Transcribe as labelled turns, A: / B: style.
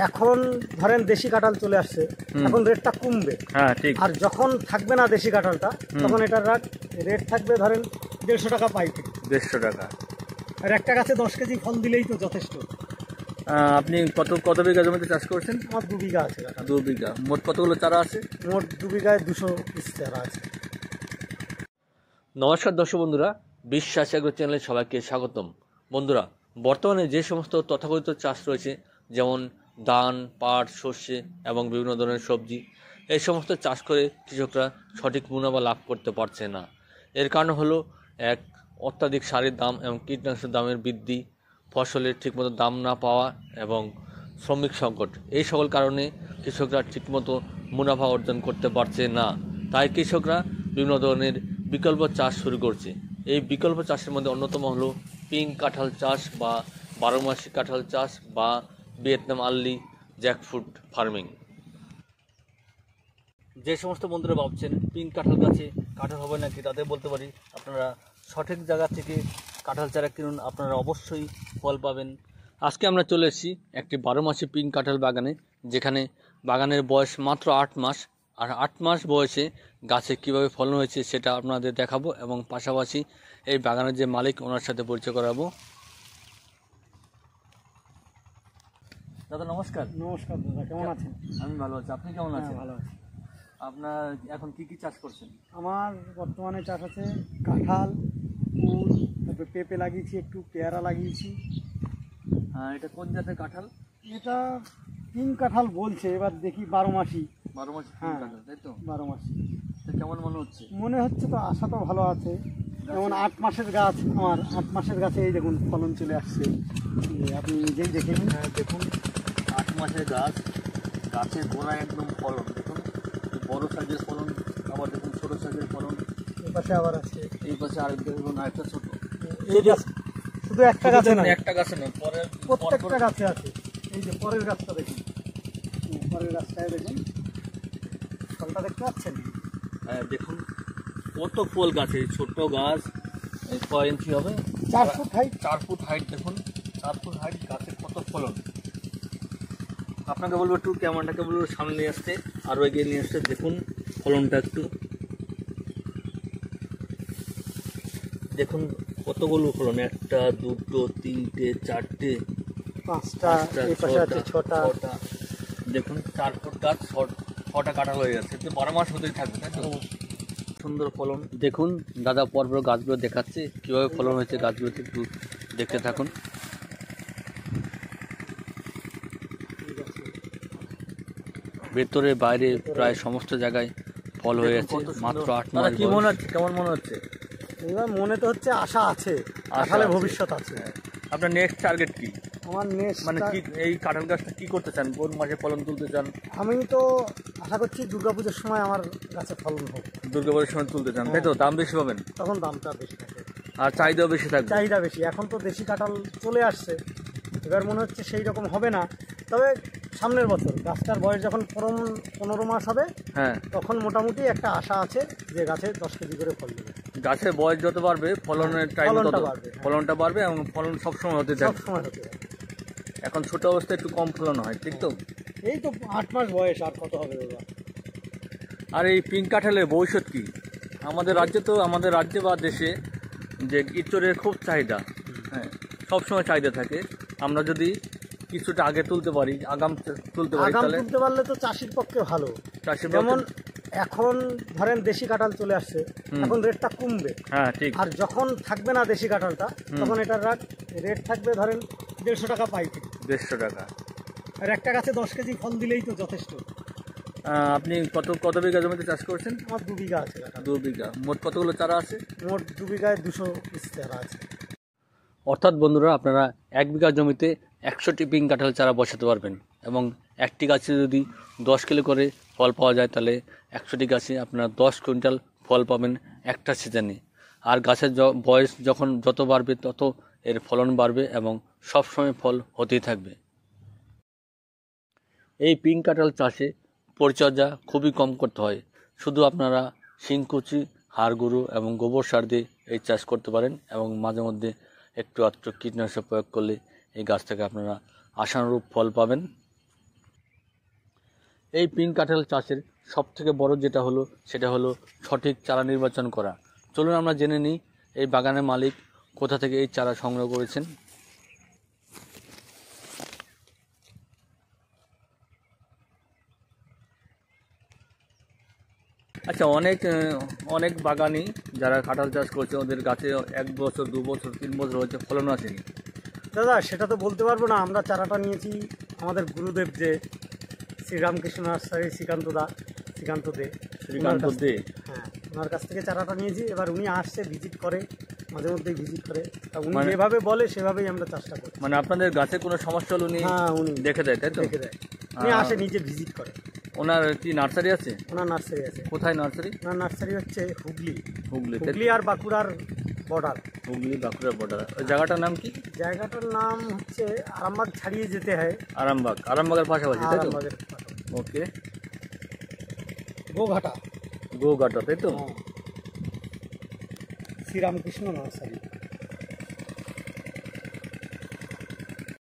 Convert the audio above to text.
A: এখন ধরেন দেশি কাঁঠাল চলে আসছে, এখন রেটটা কমবে।
B: হ্যাঁ ঠিক।
A: আর যখন থাকবে না দেশি কাঁঠালটা তখন এটার রেট থাকবে ধরেন 150 টাকা পাইকারি।
B: 150 টাকা।
A: আর একটা গাছে 10 কেজি ফল দিলেই তো যথেষ্ট।
B: আপনি কত বিঘা জমিতে চাষ করছেন?
A: আমার 2 বিঘা আছে কাঁঠাল।
B: 2 বিঘা। মোট কতগুলো চারা আছে?
A: মোট 2 বিঘায় 200 পিস চারা আছে।
B: নমস্কার দর্শক বন্ধুরা, বিশ্বাস এগ্রো চ্যানেলে সবাইকে স্বাগতম। বন্ধুরা, বর্তমানে যে সমস্ত তথাকথিত চাষ রয়েছে, যেমন ধান, পাট, সর্ষে এবং বিভিন্ন ধরনের সবজি, এই সমস্ত চাষ করে কৃষকরা সঠিক মুনাফা লাভ করতে পারছে না। এর কারণ হলো এক, অত্যাধিক সারের দাম এবং কীটনাশকের দামের বৃদ্ধি, ফসলের ঠিকমতো দাম না পাওয়া এবং শ্রমিক সংকট। এই সকল কারণে কৃষকরা ঠিকমতো মুনাফা অর্জন করতে পারছে না। তাই কৃষকরা বিভিন্ন ধরনের বিকল্প চাষ শুরু করছে। এই বিকল্প চাষের মধ্যে অন্যতম হলো পিঙ্ক কাঁঠাল চাষ বা 12 মাসি কাঁঠাল চাষ বা ভিয়েতনাম আর্লি জ্যাকফ্রুট ফার্মিং। যে সমস্ত বন্ধুরা ভাবছেন পিঙ্ক কাঁঠাল গাছে কাঁঠাল হবে নাকি, তাদের বলতে পারি আপনারা সঠিক জায়গা থেকে কাঁঠাল চারা কিনুন, আপনারা অবশ্যই ফল পাবেন। আজকে আমরা চলে এসেছি একটি 12 মাসি পিঙ্ক কাঁঠাল বাগানে, যেখানে বাগানের বয়স মাত্র 8 মাস। আর 8 মাস বয়সে গাছে কীভাবে ফলন হয়েছে সেটা আপনাদের দেখাবো এবং পাশাপাশি এই বাগানের যে মালিক ওনার সাথে পরিচয় করাবো। দাদা নমস্কার।
A: নমস্কার দাদা, কেমন আছেন?
B: আমি ভালো আছি, আপনি কেমন আছেন?
A: ভালো আছি।
B: আপনার এখন কি কি চাষ করছেন?
A: আমার বর্তমানে চাষ আছে কাঁঠাল, কুল, তারপরে পেঁপে লাগিয়েছি, একটু পেয়ারা লাগিয়েছি।
B: হ্যাঁ, এটা কোন জাতের কাঁঠাল?
A: এটা পিঙ্ক কাঁঠাল বলছে, এবার দেখি 12 মাসি।
B: 12 মাসি
A: হ্যাঁ,
B: কাঁঠাল, তাই তো?
A: 12 মাসি।
B: কেমন মনে হচ্ছে?
A: মনে হচ্ছে তো, আশা তো ভালো আছে। যেমন 8 মাসের গাছ, আমার 8 মাসের গাছে এই দেখুন ফলন চলে আসছে, আপনি নিজেই দেখে নিন।
B: হ্যাঁ দেখুন, 8 মাসের গাছ, গাছের গোড়ায় একদম ফলন দেখুন, বড় সাইজের ফলন, আবার দেখুন ছোট সাইজের ফলন।
A: এই পাশে আবার আছে,
B: এই পাশে আর দেখুন আরেকটা ছোট।
A: এই গাছ শুধু একটা গাছে না,
B: একটা গাছে না, পরের
A: প্রত্যেকটা গাছে আছে। এই যে পরের গাছটা দেখুন, পরের গাছটায় দেখুন ফলটা দেখতে পাচ্ছেন।
B: হ্যাঁ দেখুন কত ফল গাছে, ছোট গাছ, এই কয় ইঞ্চি হবে?
A: 4 ফুট হাইট।
B: 4 ফুট হাইট দেখুন, 4 ফুট হাইট গাছে কত ফলন। আপনাকে বলবো একটু ক্যামেরাটাকে বলবো সামনে নিয়ে আসতে, আরও এগিয়ে নিয়ে আসতে। দেখুন ফলনটা একটু দেখুন, কতগুলো ফলন, 1টা 2টো 3টে 4টে
A: 5টা, এই পাশে আছে 6টা।
B: দেখুন 4 ফুট গাছ, 6টা কাঁঠাল হয়ে যাচ্ছে, তো 12 মাস হতেই থাকবে, তাই তো? সুন্দর ফলন দেখুন। দাদা পরপর গাছগুলো দেখাচ্ছে কীভাবে ফলন হয়েছে, গাছগুলোতে একটু দেখতে থাকুন। ভেতরে বাইরে প্রায় সমস্ত জায়গায় ফল হয়ে যাচ্ছে মাত্র 8 মাস। কি মনে হচ্ছে, কেমন মনে হচ্ছে?
A: এবার মনে তো হচ্ছে আশা আছে, কাঁঠালে ভবিষ্যৎ আছে।
B: আপনার নেক্সট টার্গেট কি?
A: আমার নেক্সট
B: মানে কি, এই কাঁঠাল গাছটা কি করতে চান, কোন মাসে ফলন তুলতে চান?
A: আমি তো আশা করছি দুর্গাপূজার সময় আমার গাছে ফলন হোক।
B: দুর্গাপূজার সময় তুলতে চান, তাই তো? দাম বেশি পাবেন,
A: তখন দামটা বেশি থাকে
B: আর চাহিদাও বেশি থাকবে।
A: চাহিদা বেশি। এখন তো দেশি কাঁঠাল চলে আসছে, এবার মনে হচ্ছে সেই রকম হবে না। তবে সামনের বছর গাছটার বয়স যখন 15 মাস হবে,
B: হ্যাঁ,
A: তখন মোটামুটি একটা আশা আছে যে গাছে 10 কেজি করে ফল দেবে।
B: গাছের বয়স যত বাড়বে ফলনের টাইম তত
A: বাড়বে,
B: ফলনটা বাড়বে এবং ফলন সবসময় হতে থাকবে।
A: সবসময় হতে থাকবে।
B: এখন ছোট অবস্থায় একটু কম ফলন হয়, ঠিক তো?
A: এই তো 8 মাস বয়স, আর কত হবে বাবা।
B: আর এই পিঙ্ক কাঁঠালের ভবিষ্যৎ কি? আমাদের রাজ্যে বা দেশে যে ইঁচড়ের খুব চাহিদা, হ্যাঁ সবসময় চাহিদা থাকে। আমরা যদি কিছুটা আগে তুলতে পারি, আগাম তুলতে পারি, তাহলে
A: তুলতে পারলে তো চাষির পক্ষে ভালো।
B: চাষির
A: যেমন এখন ধরেন দেশি কাঁঠাল চলে আসছে, এখন রেটটা কমবে।
B: হ্যাঁ ঠিক।
A: আর যখন থাকবে না দেশি কাঁঠালটা তখন এটার রেট থাকবে ধরেন 150 টাকা পাইকারি।
B: 150 টাকা।
A: আর একটা গাছে 10 কেজি ফল দিলেই তো যথেষ্ট।
B: আপনি কত বিঘা জমিতে চাষ করছেন?
A: আমার 2 বিঘা আছে কাঁঠাল।
B: 2 বিঘা। মোট কতগুলো চারা আছে?
A: মোট 2 বিঘায় 200 পিস চারা আছে।
B: অর্থাৎ বন্ধুরা, আপনারা 1 বিঘা জমিতে 100টি পিঙ্ক কাঁঠাল চারা বসাতে পারবেন এবং একটি গাছে যদি 10 কিলো করে ফল পাওয়া যায়, তাহলে 100টি গাছে আপনারা 10 কুইন্টাল ফল পাবেন একটা সিজনে। আর গাছের বয়স যখন যত বাড়বে তত এর ফলন বাড়বে এবং সবসময় ফল হতেই থাকবে। এই পিঙ্ক কাঁঠাল চাষে পরিচর্যা খুবই কম করতে হয়। শুধু আপনারা শিংকুচি, হাড় গুঁড়ো এবং গোবর সার দিয়ে এই চাষ করতে পারেন এবং মাঝে মধ্যে একটু আধটু কীটনাশক প্রয়োগ করলে এই গাছ থেকে আপনারা আশানুরূপ ফল পাবেন। এই পিঙ্ক কাঁঠাল চাষের সবথেকে বড় যেটা হলো সেটা হলো সঠিক চারা নির্বাচন করা। চলুন আমরা জেনে নিই এই বাগানের মালিক কোথা থেকে এই চারা সংগ্রহ করেছেন। আচ্ছা, অনেক বাগানি যারা কাঁঠাল চাষ করছে ওদের গাছে 1 বছর 2 বছর 3 বছর হয়েছে, ফলন আসেনি।
A: দাদা সেটা তো বলতে পারবো না, আমরা চারাটা নিয়েছি আমাদের গুরুদেব যে শ্রীরামকৃষ্ণ নার্সারি শ্রীকান্ত দে, হ্যাঁ ওনার কাছ থেকে চারাটা নিয়েছি। এবার উনি আসছে, ভিজিট করে, মাঝে মধ্যেই ভিজিট করে, তা উনি যেভাবে বলে সেভাবেই আমরা চাষটা করি।
B: মানে আপনাদের গাছে কোনো সমস্যা হলে উনি দেখে দেয়, তাই তো?
A: দেখে দেয়, উনি আসে নিজে ভিজিট করে।
B: ওনার কি নার্সারি আছে?
A: ওনার নার্সারি আছে।
B: কোথায় নার্সারি?
A: ওনার নার্সারি হচ্ছে হুগলি
B: হুগলি
A: আর বাঁকুড়ার বর্ডার।
B: হুগলি বাঁকুড়ার বর্ডার। ওই জায়গাটার নাম কি?
A: জায়গাটার নাম হচ্ছে আরামবাগ, ছাড়িয়ে যেতে হয়
B: আরামবাগের পাশাপাশি, তাই তো?
A: আরামবাগের
B: ওকে,
A: গোঘাটা,
B: তাই তো?
A: শ্রীরামকৃষ্ণ নার্সারি।